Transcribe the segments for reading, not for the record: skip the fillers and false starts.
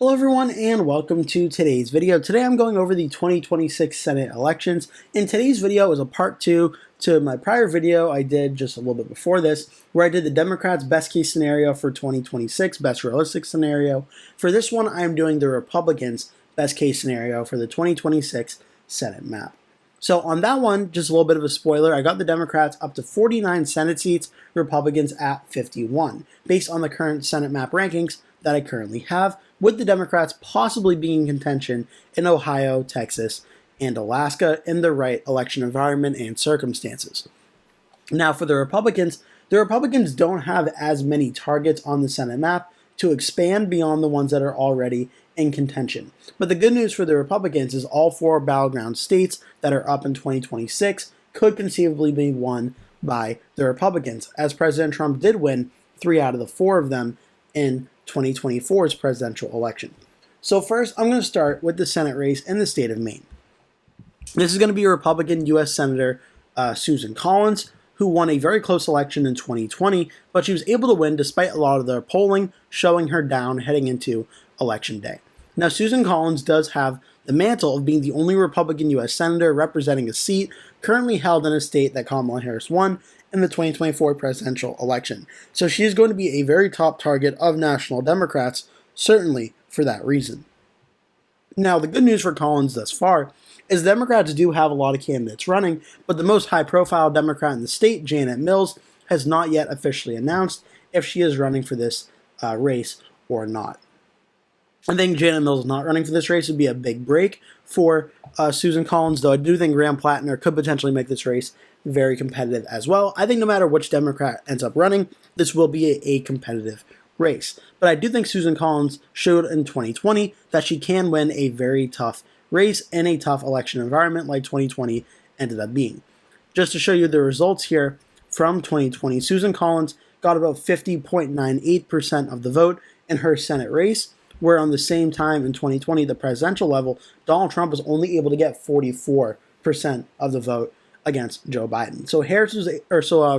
Hello everyone and welcome to today's video. Today I'm going over the 2026 Senate elections. In today's video is a part 2 to my prior video I did just a little bit before this, where I did the Democrats' best case scenario for 2026, best realistic scenario. For this one I'm doing the Republicans' best case scenario for the 2026 Senate map. So on that one, just a little bit of a spoiler, I got the Democrats up to 49 Senate seats, Republicans at 51, based on the current Senate map rankings that I currently have, with the Democrats possibly being in contention in Ohio, Texas, and Alaska in the right election environment and circumstances. Now for the Republicans don't have as many targets on the Senate map to expand beyond the ones that are already in contention. But the good news for the Republicans is all 4 battleground states that are up in 2026 could conceivably be won by the Republicans, as President Trump did win 3 out of the 4 of them in 2024's presidential election. So first, I'm going to start with the Senate race in the state of Maine. This is going to be a Republican U.S. Senator Susan Collins, who won a very close election in 2020, but she was able to win despite a lot of the polling showing her down heading into Election Day. Now, Susan Collins does have the mantle of being the only Republican U.S. Senator representing a seat currently held in a state that Kamala Harris won in the 2024 presidential election. So she is going to be a very top target of national Democrats, certainly for that reason. Now, the good news for Collins thus far is Democrats do have a lot of candidates running, but the most high-profile Democrat in the state, Janet Mills, has not yet officially announced if she is running for this race or not. I think Janet Mills not running for this race would be a big break for Susan Collins, though I do think Graham Plattner could potentially make this race very competitive as well. I think no matter which Democrat ends up running, this will be a competitive race. But I do think Susan Collins showed in 2020 that she can win a very tough race in a tough election environment like 2020 ended up being. Just to show you the results here from 2020, Susan Collins got about 50.98% of the vote in her Senate race, where on the same time in 2020, the presidential level, Donald Trump was only able to get 44% of the vote against Joe Biden. So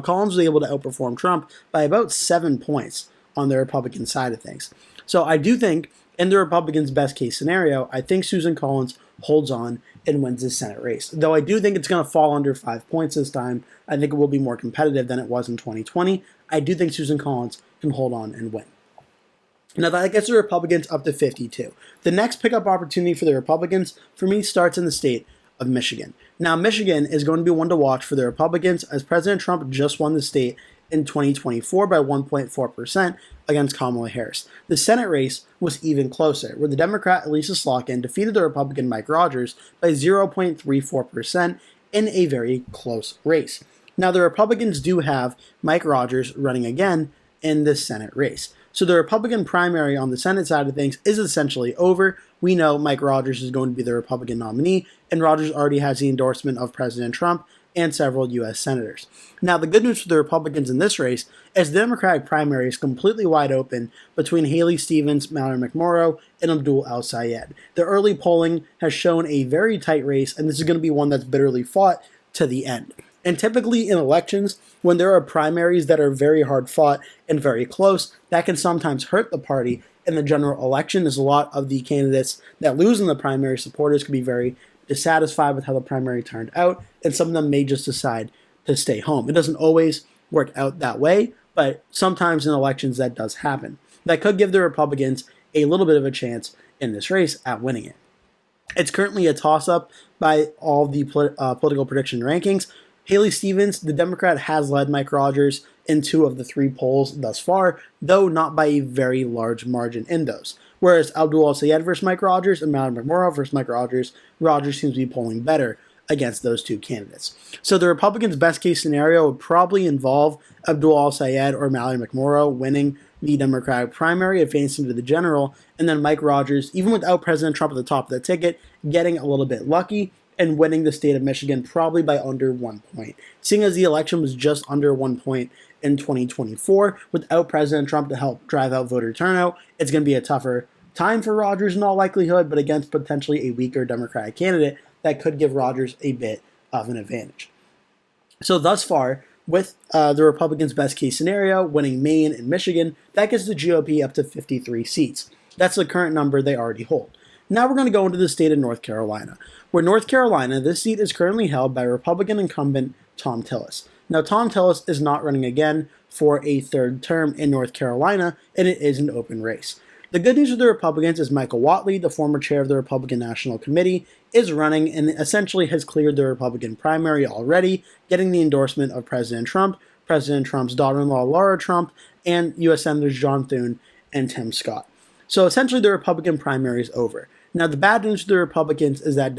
Collins was able to outperform Trump by about 7 points on the Republican side of things. So I do think in the Republicans' best case scenario, I think Susan Collins holds on and wins this Senate race. Though I do think it's going to fall under 5 points this time. I think it will be more competitive than it was in 2020. I do think Susan Collins can hold on and win. Now that gets the Republicans up to 52. The next pickup opportunity for the Republicans, for me, starts in the state of Michigan. Now, Michigan is going to be one to watch for the Republicans, as President Trump just won the state in 2024 by 1.4% against Kamala Harris. The Senate race was even closer, where the Democrat Elisa Slotkin defeated the Republican Mike Rogers by 0.34% in a very close race. Now, the Republicans do have Mike Rogers running again in this Senate race. So the Republican primary on the Senate side of things is essentially over. We know Mike Rogers is going to be the Republican nominee, and Rogers already has the endorsement of President Trump and several U.S. senators. Now, the good news for the Republicans in this race is the Democratic primary is completely wide open between Haley Stevens, Mallory McMorrow, and Abdul El-Sayed. The early polling has shown a very tight race, and this is going to be one that's bitterly fought to the end. And typically in elections, when there are primaries that are very hard fought and very close, that can sometimes hurt the party in the general election, as a lot of the candidates that lose in the primary supporters can be very dissatisfied with how the primary turned out, and some of them may just decide to stay home. It doesn't always work out that way, but sometimes in elections that does happen. That could give the Republicans a little bit of a chance in this race at winning it. It's currently a toss-up by all the political prediction rankings. Haley Stevens, the Democrat, has led Mike Rogers in 2 of the 3 polls thus far, though not by a very large margin in those. Whereas Abdul El-Sayed versus Mike Rogers and Mallory McMorrow versus Mike Rogers, Rogers seems to be polling better against those 2 candidates. So the Republicans' best case scenario would probably involve Abdul El-Sayed or Mallory McMorrow winning the Democratic primary, advancing to the general, and then Mike Rogers, even without President Trump at the top of the ticket, getting a little bit lucky and winning the state of Michigan probably by under 1 point. Seeing as the election was just under 1 point in 2024, without President Trump to help drive out voter turnout, it's going to be a tougher time for Rogers in all likelihood, but against potentially a weaker Democratic candidate that could give Rogers a bit of an advantage. So thus far, with the Republicans' best case scenario, winning Maine and Michigan, that gets the GOP up to 53 seats. That's the current number they already hold. Now we're going to go into the state of North Carolina, where North Carolina, this seat is currently held by Republican incumbent Thom Tillis. Now, Thom Tillis is not running again for a third term in North Carolina, and it is an open race. The good news for the Republicans is Michael Whatley, the former chair of the Republican National Committee, is running and essentially has cleared the Republican primary already, getting the endorsement of President Trump, President Trump's daughter-in-law Laura Trump, and U.S. Senators John Thune and Tim Scott. So essentially the Republican primary is over. Now the bad news to the Republicans is that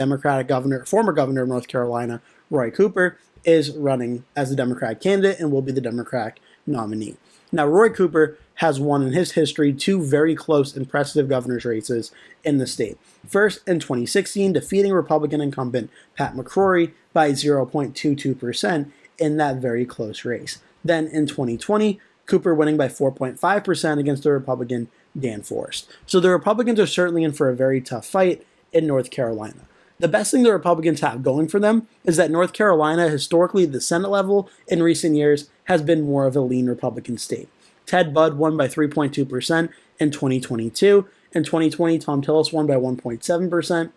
former governor of North Carolina, Roy Cooper, is running as the Democratic candidate and will be the Democratic nominee. Now, Roy Cooper has won in his history 2 very close, impressive governor's races in the state. First, in 2016, defeating Republican incumbent Pat McCrory by 0.22% in that very close race. Then, in 2020, Cooper winning by 4.5% against the Republican Dan Forest. So the Republicans are certainly in for a very tough fight in North Carolina. The best thing the Republicans have going for them is that North Carolina, historically the Senate level in recent years, has been more of a lean Republican state. Ted Budd won by 3.2% in 2022. In 2020, Thom Tillis won by 1.7%.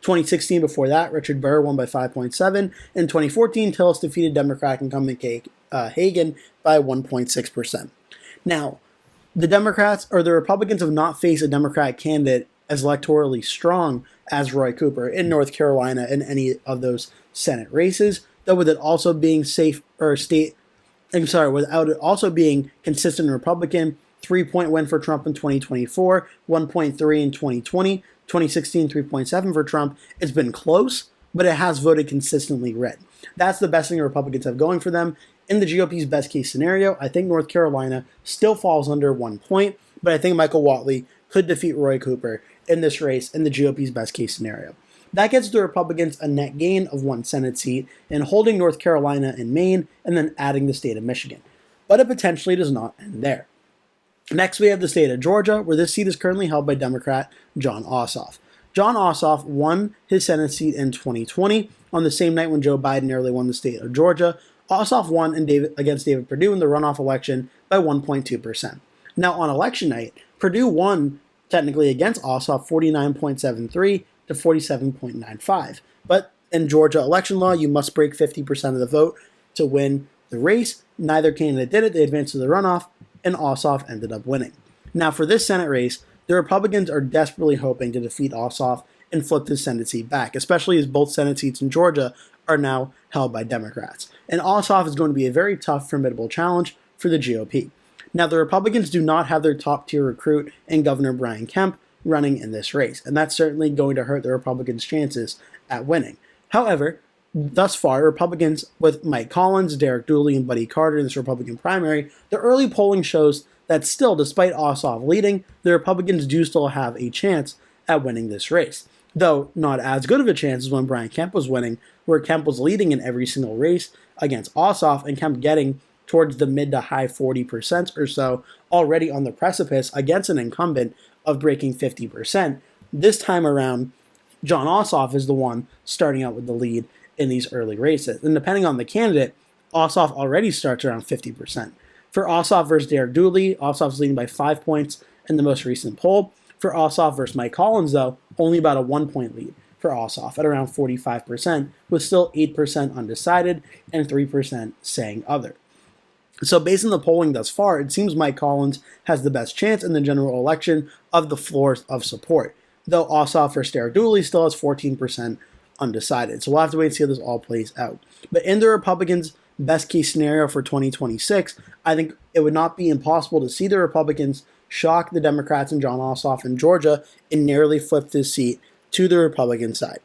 2016, before that, Richard Burr won by 5.7%. In 2014, Tillis defeated Democratic incumbent Hagan by 1.6%. Now, the Republicans have not faced a Democratic candidate as electorally strong as Roy Cooper in North Carolina in any of those Senate races, though with it also being without it also being consistent Republican, 3-point win for Trump in 2024, 1.3 in 2020, 2016, 3.7 for Trump. It's been close, but it has voted consistently red. That's the best thing the Republicans have going for them. In the GOP's best case scenario, I think North Carolina still falls under 1 point, but I think Michael Whatley could defeat Roy Cooper in this race in the GOP's best case scenario. That gets the Republicans a net gain of 1 Senate seat and holding North Carolina and Maine and then adding the state of Michigan. But it potentially does not end there. Next, we have the state of Georgia, where this seat is currently held by Democrat Jon Ossoff. Jon Ossoff won his Senate seat in 2020 on the same night when Joe Biden nearly won the state of Georgia. Ossoff won against David Perdue in the runoff election by 1.2%. Now, on election night, Perdue won technically against Ossoff 49.73 to 47.95. But in Georgia election law, you must break 50% of the vote to win the race. Neither candidate did it. They advanced to the runoff, and Ossoff ended up winning. Now, for this Senate race, the Republicans are desperately hoping to defeat Ossoff and flip his Senate seat back, especially as both Senate seats in Georgia are now held by Democrats. And Ossoff is going to be a very tough, formidable challenge for the GOP. Now, the Republicans do not have their top-tier recruit in Governor Brian Kemp running in this race, and that's certainly going to hurt the Republicans' chances at winning. However, thus far, Republicans with Mike Collins, Derek Dooley, and Buddy Carter in this Republican primary, the early polling shows that still, despite Ossoff leading, the Republicans do still have a chance at winning this race. Though not as good of a chance as when Brian Kemp was winning, where Kemp was leading in every single race against Ossoff, and Kemp getting towards the mid to high 40% or so, already on the precipice against an incumbent of breaking 50%. This time around, Jon Ossoff is the one starting out with the lead in these early races. And depending on the candidate, Ossoff already starts around 50%. For Ossoff versus Derek Dooley, Ossoff's leading by 5 points in the most recent poll. For Ossoff versus Mike Collins, though, only about a 1-point lead for Ossoff at around 45%, with still 8% undecided and 3% saying other. So based on the polling thus far, it seems Mike Collins has the best chance in the general election of the floors of support, though Ossoff versus Derek Dooley still has 14% undecided. So we'll have to wait and see how this all plays out. But in the Republicans' best case scenario for 2026, I think it would not be impossible to see the Republicans shock the Democrats and Jon Ossoff in Georgia and nearly flip this seat to the Republican side.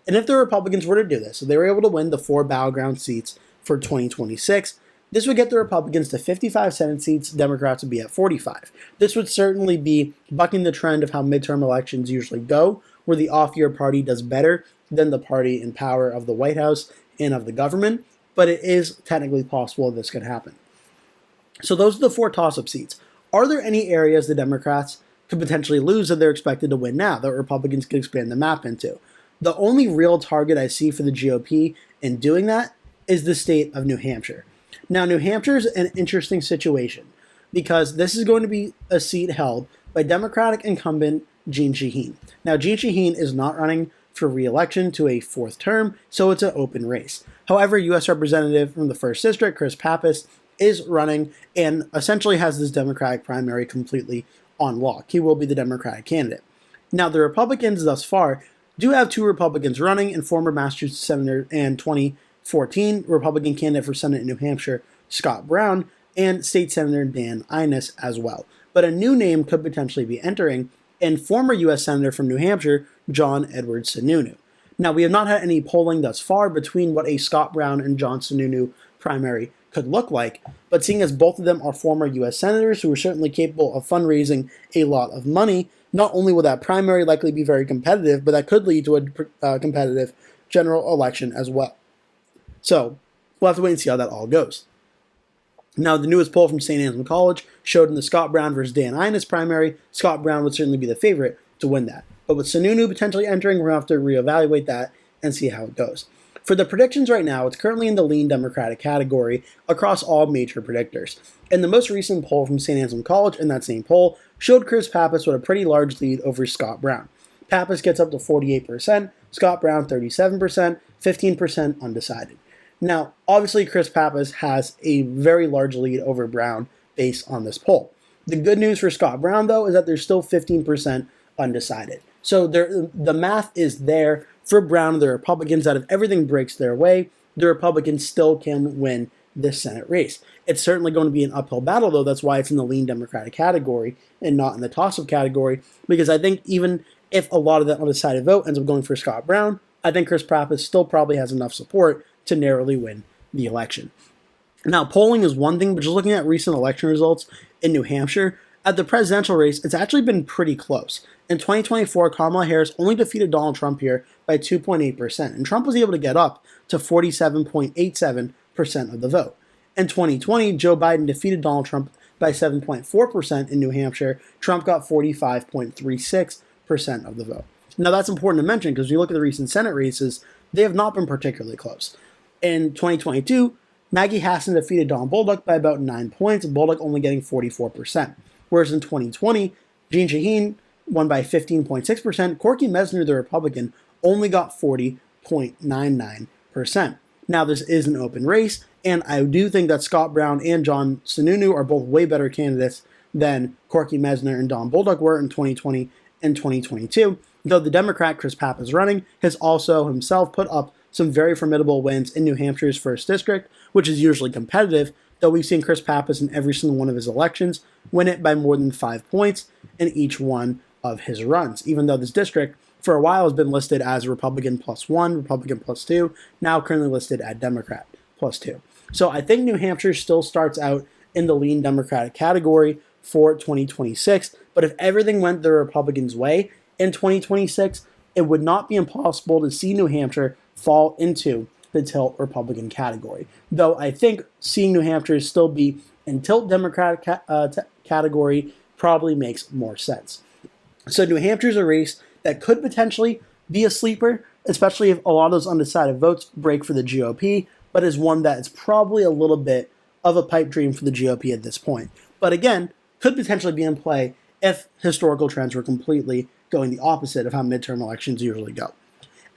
And if the Republicans were to do this, so they were able to win the 4 battleground seats for 2026, this would get the Republicans to 55 Senate seats, Democrats would be at 45. This would certainly be bucking the trend of how midterm elections usually go, where the off-year party does better than the party in power of the White House and of the government, but it is technically possible this could happen. So those are the 4 toss-up seats. Are there any areas the Democrats could potentially lose that they're expected to win now that Republicans could expand the map into? The only real target I see for the GOP in doing that is the state of New Hampshire. Now, New Hampshire is an interesting situation because this is going to be a seat held by Democratic incumbent Jeanne Shaheen. Now, Jeanne Shaheen is not running for re-election to a fourth term, so it's an open race. However, U.S. Representative from the 1st District, Chris Pappas, is running and essentially has this Democratic primary completely on lock. He will be the Democratic candidate. Now, the Republicans thus far do have 2 Republicans running, and former Massachusetts Senator and 2014 Republican candidate for Senate in New Hampshire, Scott Brown, and State Senator Dan Innes as well. But a new name could potentially be entering, and former U.S. Senator from New Hampshire, John Edward Sununu. Now, we have not had any polling thus far between what a Scott Brown and John Sununu primary could look like, but seeing as both of them are former U.S. senators who are certainly capable of fundraising a lot of money, not only will that primary likely be very competitive, but that could lead to a competitive general election as well. So, we'll have to wait and see how that all goes. Now, the newest poll from St. Anselm College showed in the Scott Brown versus Dan Innes primary, Scott Brown would certainly be the favorite to win that. But with Sununu potentially entering, we're going to have to reevaluate that and see how it goes. For the predictions right now, it's currently in the lean Democratic category across all major predictors. And the most recent poll from St. Anselm College in that same poll showed Chris Pappas with a pretty large lead over Scott Brown. Pappas gets up to 48%, Scott Brown 37%, 15% undecided. Now, obviously, Chris Pappas has a very large lead over Brown based on this poll. The good news for Scott Brown, though, is that there's still 15% undecided. So the math is there for Brown and the Republicans that if everything breaks their way, the Republicans still can win this Senate race. It's certainly going to be an uphill battle, though. That's why it's in the lean Democratic category and not in the toss-up category, because I think even if a lot of that undecided vote ends up going for Scott Brown, I think Chris Pappas still probably has enough support to narrowly win the election. Now, polling is one thing, but just looking at recent election results in New Hampshire, at the presidential race, it's actually been pretty close. In 2024, Kamala Harris only defeated Donald Trump here by 2.8%, and Trump was able to get up to 47.87% of the vote. In 2020, Joe Biden defeated Donald Trump by 7.4% in New Hampshire. Trump got 45.36% of the vote. Now, that's important to mention because if you look at the recent Senate races, they have not been particularly close. In 2022, Maggie Hassan defeated Don Bolduc by about 9 points, Bolduc only getting 44%. Whereas in 2020, Jeanne Shaheen won by 15.6%. Corky Mesner, the Republican, only got 40.99%. Now, this is an open race, and I do think that Scott Brown and John Sununu are both way better candidates than Corky Mesner and Don Bolduc were in 2020 and 2022, though the Democrat Chris Pappas running has also himself put up some very formidable wins in New Hampshire's 1st District, which is usually competitive, though we've seen Chris Pappas in every single one of his elections win it by more than 5 points in each one of his runs, even though this district for a while has been listed as Republican +1, Republican +2, now currently listed at Democrat +2. So I think New Hampshire still starts out in the lean Democratic category for 2026, but if everything went the Republicans' way in 2026, it would not be impossible to see New Hampshire fall into the tilt Republican category. Though I think seeing New Hampshire still be in tilt Democratic category probably makes more sense. So New Hampshire's a race that could potentially be a sleeper, especially if a lot of those undecided votes break for the GOP, but is one that is probably a little bit of a pipe dream for the GOP at this point. But again, could potentially be in play if historical trends were completely going the opposite of how midterm elections usually go.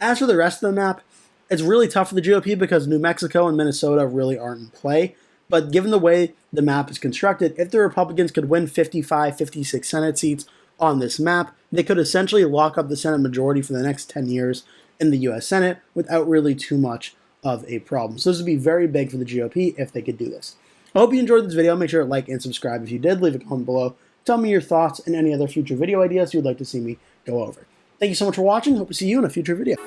As for the rest of the map, it's really tough for the GOP because New Mexico and Minnesota really aren't in play. But given the way the map is constructed, if the Republicans could win 55, 56 Senate seats on this map, they could essentially lock up the Senate majority for the next 10 years in the U.S. Senate without really too much of a problem. So this would be very big for the GOP if they could do this. I hope you enjoyed this video. Make sure to like and subscribe if you did. Leave a comment below. Tell me your thoughts and any other future video ideas you would like to see me go over. Thank you so much for watching. Hope to see you in a future video.